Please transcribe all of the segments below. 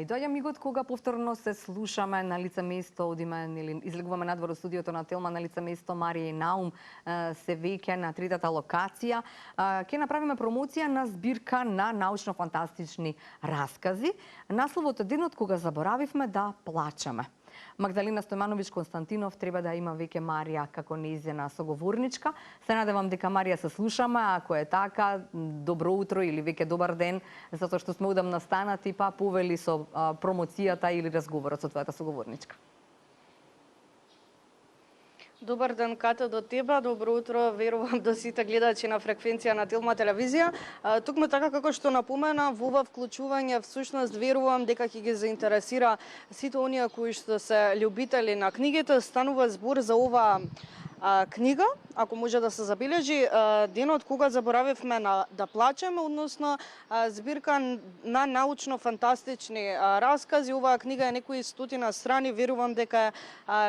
И доаѓа мигот кога повторно се слушаме на лице место, одиме или излегуваме надвор од студиото на Телма на лице место Марија и Наум се веќе на третата локација. Ќе направиме промоција на збирка на научно-фантастични раскази. Насловот е денот кога заборавивме да плачеме. Магдалина Стојмановиќ Константинов треба да има веќе Марија како нејзина соговорничка. Се надевам дека Марија се слушаме, ако е така, добро утро или веќе добар ден, затоа што сме удам настанати, па повели со промоцијата или разговорот со твојата соговорничка. Добар ден, Кате, до тебе. Добро утро, верувам до сите гледачи на фреквенција на Телма телевизија. Тукму така како што напомена, во ова вклучување всушност верувам дека ќе ги заинтересира сите оние кои што се љубители на книгите. Станува збор за ова книга, ако може да се забележи, денот кога заборавивме да плачеме, односно збирка на научно-фантастични раскази. Оваа книга е некои стотина страни, верувам дека е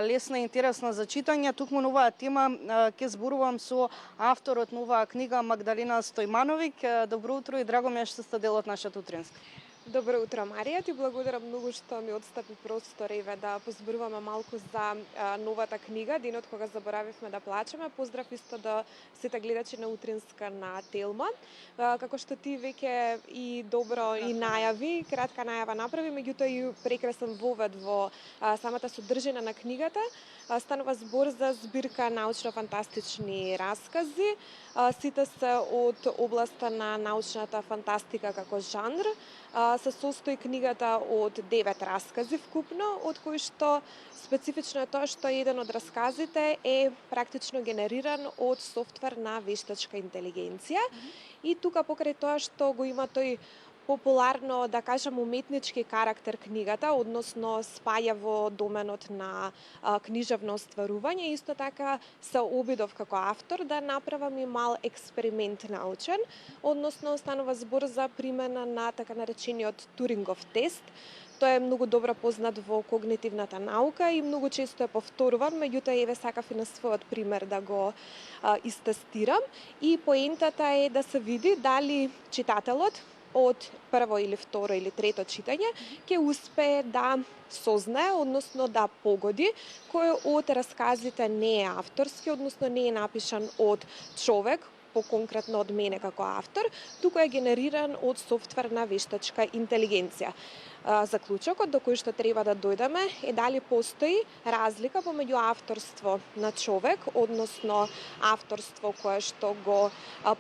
лесна и интересна за читање. Тукму на оваа тема ќе зборувам со авторот на оваа книга Магдалина Стојмановиќ. Добро утро и драго ми е што сте дел од нашата утринска. Добро утро, Марија. Ти благодарам многу што ми отстапи простор еве да позборуваме малку за новата книга Денот кога заборавивме да плачеме. Поздрав исто до сите гледачи на утринска на Телма. Како што ти веќе и добро и најави, кратка најава направи, меѓутоа и прекрасен вовед во самата содржина на книгата. Станува збор за збирка научно-фантастични раскази. Сите се од областа на научната фантастика како жанр. Се состои книгата од 9 раскази вкупно, од кои што специфично е тоа што еден од расказите е практично генериран од софтвер на вештачка интелигенција. И тука покрај тоа што го има тој популарно, да кажам, уметнички карактер книгата, односно спаја во доменот на книжевно остварување. Исто така се обидов како автор да направам и мал експеримент научен, односно станува збор за примена на така наречениот Турингов тест. Тој е многу добро познат во когнитивната наука и многу често е повторуван, меѓутоа еве сакав и на својот пример да го истестирам. И поентата е да се види дали читателот од прво или второ или трето читање ќе успее да сознае, односно да погоди кој од расказите не е авторски, односно не е напишан од човек, по-конкретно од мене како автор, туку е генериран од софтвер на вештачка интелигенција. Заклучокот до кој што треба да дојдеме е дали постои разлика помеѓу авторство на човек, односно авторство кое што го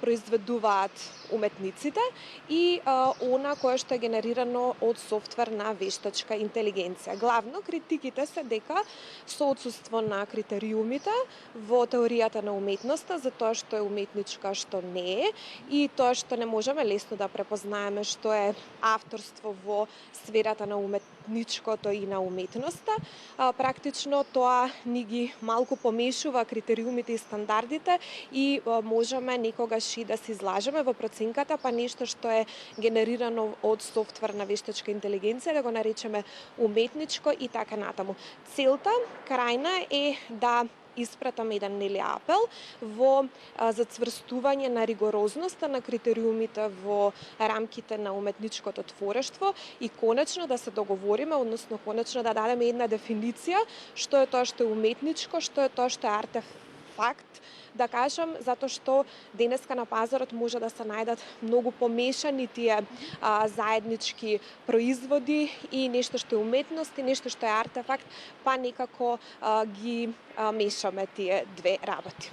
произведуваат уметниците и она кое што е генерирано од софтвер на вештачка интелигенција. Главно критиките се дека со отсуство на критериумите во теоријата на уметноста за тоа што е уметничка, што не е, и тоа што не можеме лесно да препознаеме што е авторство во сферата на уметничкото и на уметноста. Практично тоа ни ги малку помешува критериумите и стандардите и можеме некогаш и да се излажеме во проценката, па нешто што е генерирано од софтвер на вештачка интелигенција да го наречеме уметничко и така натаму. Целта крајна е да испратам еден апел во зацврстување на ригорозноста на критериумите во рамките на уметничкото творештво и конечно да се договориме, односно конечно да дадеме една дефиниција што е тоа што е уметничко, што е тоа што е артефакт, да кажам, затоа што денеска на пазарот може да се најдат многу помешани тие заеднички производи и нешто што е уметност и нешто што е артефакт, па некако ги мешаме тие две работи.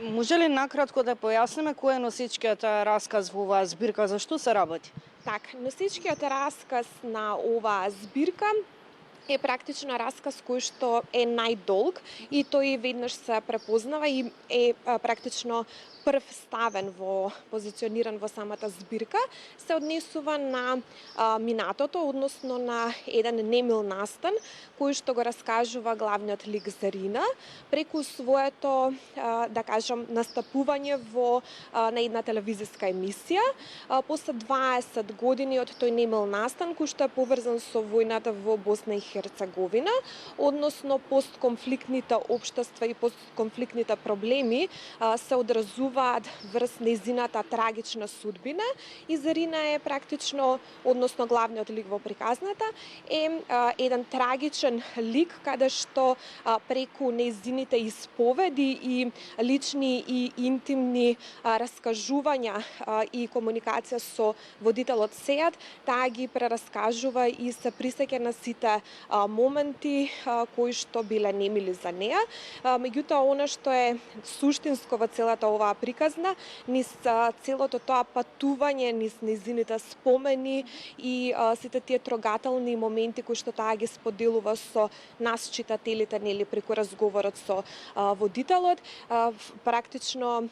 Може ли накратко да појасниме кој е носичкиот расказ во оваа збирка, за што се работи? Так, носичкиот расказ на оваа збирка е практично расказ кој што е најдолг и тој веднаш се препознава и е практично прв ставен позициониран во самата збирка, се однесува на минатото, односно на еден немил настан, кој што го раскажува главниот лик Зарина, преку своето, да кажам, настапување на една телевизиска емисија. После 20 години од тој немил настан, кој што е поврзан со војната во Босна и Херцеговина, односно постконфликтните општества и постконфликтните проблеми се одразува повикуваат врз нејзината трагична судбина и Зарина е практично, односно главниот лик во приказната, е еден трагичен лик каде што преку нејзините исповеди и лични и интимни раскажувања и комуникација со водителот Сеат, таа ги прераскажува и се присеќа на сите моменти кои што биле немили за неа. Меѓутоа, она што е суштинско во целата оваа приказна, низ целото тоа патување, низ нејзините спомени и сите тие трогателни моменти кои што таа ги споделува со нас читателите, нели, преку разговорот со водителот. Практично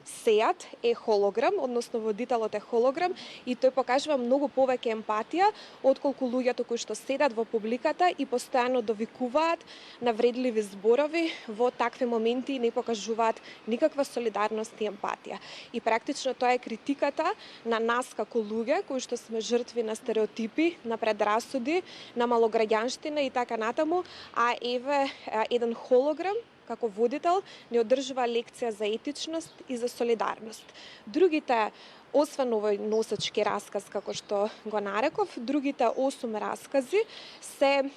Сеат е холограм, односно водителот е холограм и тој покажува многу повеќе емпатија отколку луѓето кои што седат во публиката и постојано довикуваат на вредливи зборови во такви моменти и не покажуваат никаква солидарност и емпатија. И практично тоа е критиката на нас како луѓе кои што сме жртви на стереотипи, на предрасуди, на малограѓанштина и така натаму, а еве еден холограм како водител не одржува лекција за етичност и за солидарност. Другите, освен овој носечки расказ, како што го нареков, другите 8 раскази се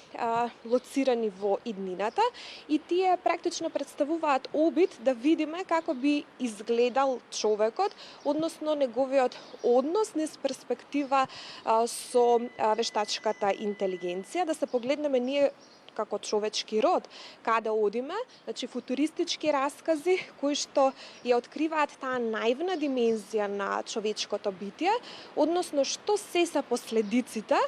лоцирани во иднината и тие практично представуваат обид да видиме како би изгледал човекот, односно неговиот однос низ перспектива со вештачката интелигенција, да се погледнеме ние како човечки род, каде одиме, значи футуристички раскази кои што ја откриваат таа наивна димензија на човечкото битие, односно што се се последиците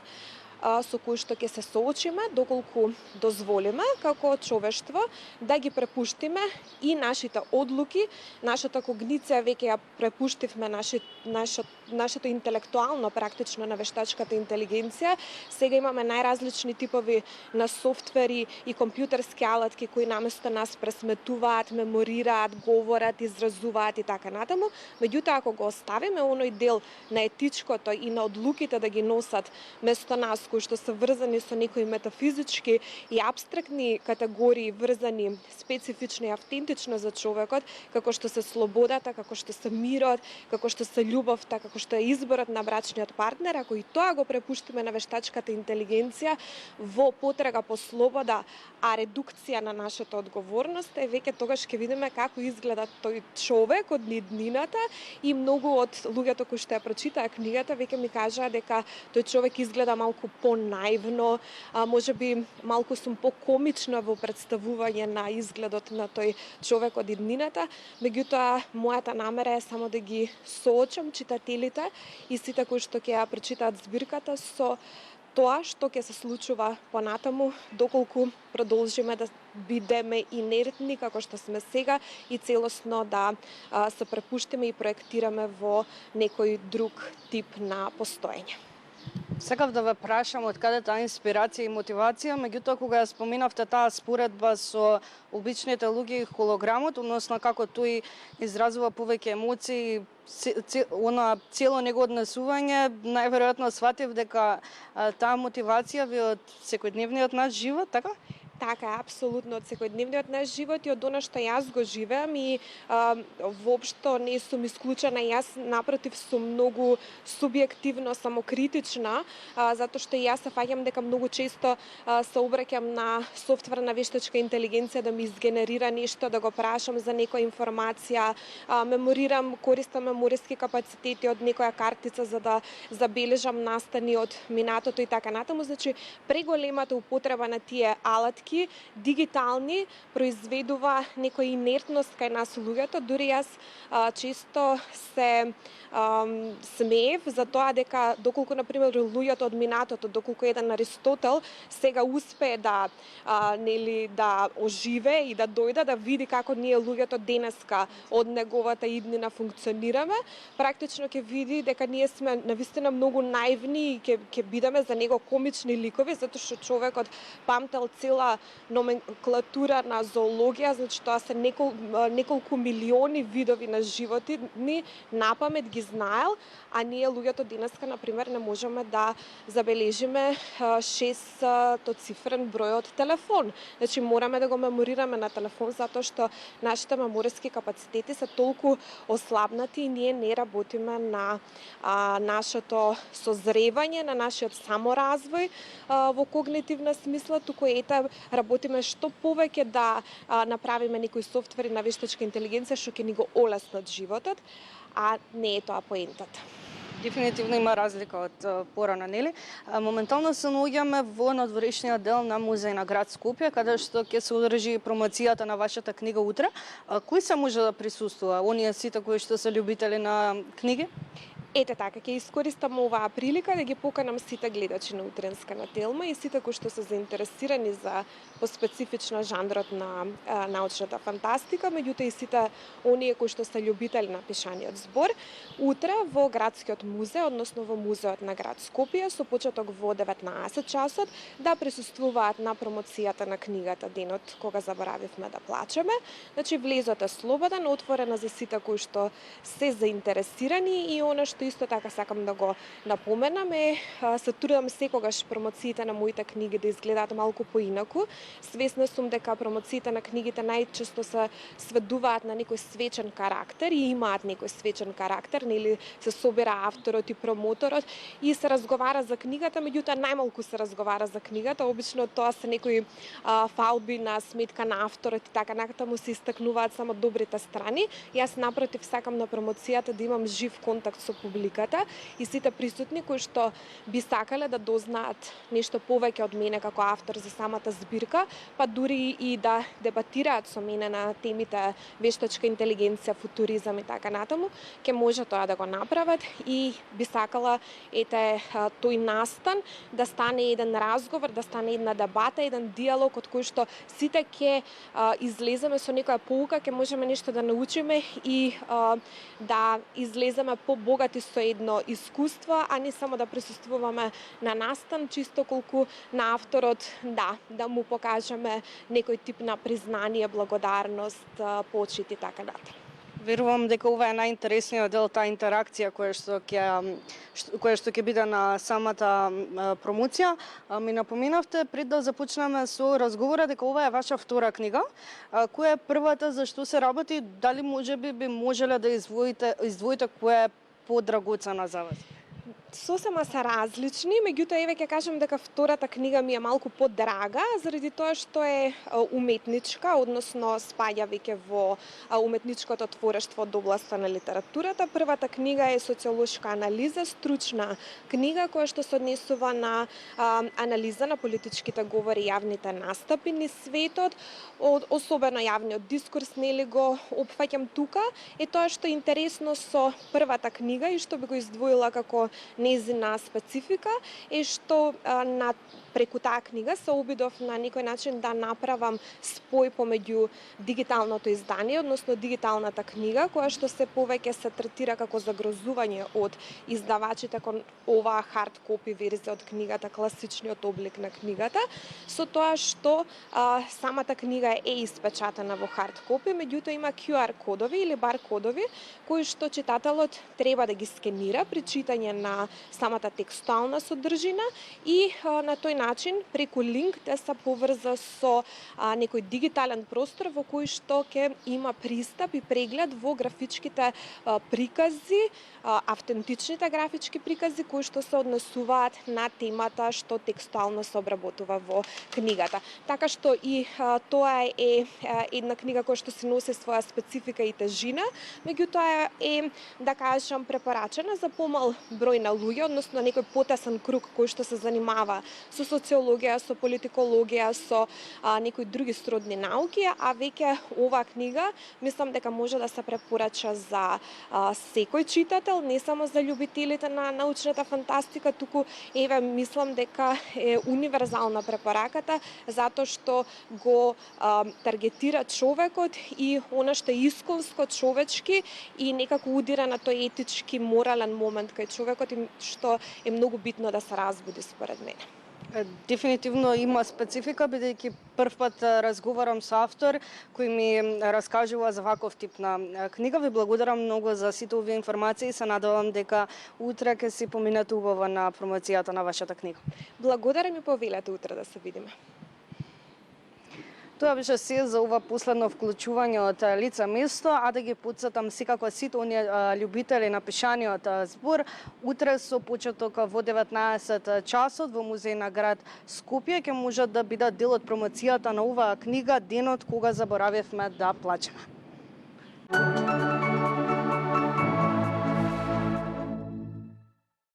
со кои што ќе се соочиме доколку дозволиме како човештво да ги препуштиме и нашите одлуки, нашата когниција веќе ја препуштивме нашето интелектуално практично на вештачката интелигенција. Сега имаме најразлични типови на софтвери и компјутерски алатки кои наместо нас пресметуваат, меморираат, говорат, изразуваат и така натаму. Меѓутоа, ако го оставиме оној дел на етичкото и на одлуките да ги носат место нас, кои што се врзани со некои метафизички и апстрактни категории, врзани специфично и автентично за човекот, како што се слободата, како што се мирот, како што се љубовта, како што е изборот на брачниот партнер, ако и тоа го препуштиме на вештачката интелигенција во потрега по слобода, а редукција на нашата одговорност, веќе тогаш ќе видиме како изгледа тој човек од иднината и многу од луѓето кои што ја прочитаа книгата веќе ми кажаа дека тој човек изгледа малку понаивно, можеби малку сум покомична во представување на изгледот на тој човек од иднината, меѓутоа мојата намера е само да ги соочам читателите и сите кои што ќе ја прочитаат збирката со тоа што ќе се случува понатаму доколку продолжиме да бидеме инертни како што сме сега и целосно да се препуштиме и проектираме во некој друг тип на постоење. Сакав да ве прашам од каде таа инспирација и мотивација, меѓутоа кога ја споминавте таа споредба со обичните луѓе и холограмот, односно како тој изразува повеќе емоции, она цело негово однесување, најверојатно сватив дека таа мотивација ви од секојдневниот наш живот, така? Така, апсолутно од секојдневниот наш живот и од она што јас го живеам и воопшто не сум исклучена, јас напротив сум многу субјективно самокритична, затоа што јас се фаќам дека многу често се обраќам на софтвер на вештачка интелигенција да ми изгенерира нешто, да го прашам за некоја информација, меморирам, користам мемориски капацитети од некоја картица за да забележам настани од минатото и така натаму, значи преголемата употреба на тие алатки дигитални произведува некоја инертност кај нас луѓето. Дури јас често се смеев за тоа дека доколку например луѓето од минатото, доколку еден Аристотел сега успее да да оживе и да дојде да види како ние луѓето денеска од неговата иднина функционираме, практично ќе види дека ние сме навистина многу наивни и ќе бидеме за него комични ликови, затоа што човекот памтел цела нова номенклатура на зоологија, значи тоа се неколку милиони видови на животни, напамет ги знаел, а ние луѓето денеска, например, не можеме да забележиме 6-цифрен број од телефон. Значи мораме да го меморираме на телефон затоа што нашите мемориски капацитети се толку ослабнати и ние не работиме на нашето созревање, на нашиот саморазвој во когнитивна смисла, туку работиме што повеќе да направиме некои софтвери на вештачка интелигенција што ќе ни го олеснат животот, а не е тоа поентата. Дефинитивно има разлика од порано, нели? Моментално се наоѓаме во надворешниот дел на Музеј на град Скопје, каде што ќе се одржи промоцијата на вашата книга утре. Кој се може да присуствува? Оние сите кои што се љубители на книги? Ете така, ќе искористам оваа прилика да ги поканам сите гледачи на утренска на Телма и сите кои што се заинтересирани за поспецифично жанрот на научната фантастика, меѓутоа и сите оние кои што се љубители на пишаниот збор, утре во градскиот музеј, односно во музеот на град Скопје, со почеток во 19 часот, да присуствуваат на промоцијата на книгата Денот кога заборавивме да плачеме. Значи влезот е слободен, отворена за сите кои што се заинтересирани и она што исто така сакам да го напоменам се трудам секогаш промоциите на моите книги да изгледаат малку поинаку. Свесна сум дека промоциите на книгите најчесто се сведуваат на некој свечен карактер и имаат некој свечен карактер, нели се собира авторот и промоторот и се разговара за книгата, меѓутоа најмалку се разговара за книгата. Обично тоа се некои фалби на сметка на авторот и така натаму се истакнуваат само добрите страни. Јас напротив сакам на промоцијата да имам жив контакт со публиката и сите присутни кои што би сакале да дознаат нешто повеќе од мене како автор за самата збирка, па дури и да дебатираат со мене на темите вештачка интелигенција, футуризам и така натаму, ќе може тоа да го направат и би сакала тој настан да стане еден разговор, да стане една дебата, еден диалог од кој што сите ќе излеземе со некоја поука, ќе можеме нешто да научиме и да излеземе побогати со едно искуство, а не само да присуствуваме на настан, чисто колку на авторот, да му покажеме некој тип на признание, благодарност, почит и така натаму. Верувам дека ова е најинтересниот дел, таа интеракција која што ќе биде на самата промоција. Ми напоминавте пред да започнеме со разговора дека ова е ваша втора книга. Која е првата, за што се работи? Дали можеби би можеле да издвоите која е подрагоцена за вас? Сосема се различни, меѓутоа еве ќе кажам дека втората книга ми е малку подрага, заради тоа што е уметничка, односно спаѓа веќе во уметничкото творештво од областа на литературата. Првата книга е социолошка анализа, стручна книга која што се однесува на анализа на политичките говори и јавните настапи низ светот, особено јавниот дискурс, нели го опфаќам тука, е тоа што е интересно со првата книга и што би го издвоила како нејзина специфика е што преку таа книга се обидов на некој начин да направам спој помеѓу дигиталното издание, односно дигиталната книга, која што се повеќе се третира како загрозување од издавачите кон оваа хард копи верзија од книгата, класичниот облик на книгата, со тоа што самата книга е испечатена во хард копи, меѓутоа има QR кодови или бар кодови кои што читателот треба да ги скенира при читање на самата текстуална содржина и на тој начин преку линк да се поврза со некој дигитален простор во кој што ќе има пристап и преглед во графичките прикази, автентичните графички прикази кои што се однесуваат на темата што текстуално се обработува во книгата. Така што и тоа е една книга која што се носи своја специфика и тежина, меѓутоа е, да кажам, препорачена за помал број на луѓе, односно некој потесен круг кој што се занимава со социологија, со политикологија, со некои други сродни науки, а веќе оваа книга мислам дека може да се препорача за секој читател, не само за љубителите на научната фантастика, туку еве мислам дека е универзална препораката затоа што го таргетира човекот и она што е исконско човечки и некако удира на тој етички морален момент кај човекот и што е многу битно да се разбуди според мене. Дефинитивно има специфика, бидејќи прв пат разговарам со автор кој ми раскажува за ваков тип на книга. Ви благодарам многу за сите овие информации и се надевам дека утре ќе си поминете убаво на промоцијата на вашата книга. Благодарам и повелете утре да се видиме. Тоа беше се за ова последно вклучување од Лица место, а да ги потсетам секако сите оние љубители на пишаниот збор, утре со почеток во 19 часот во музеј на град Скопје ќе можат да бидат дел од промоцијата на оваа книга Денот кога заборавивме да плачеме.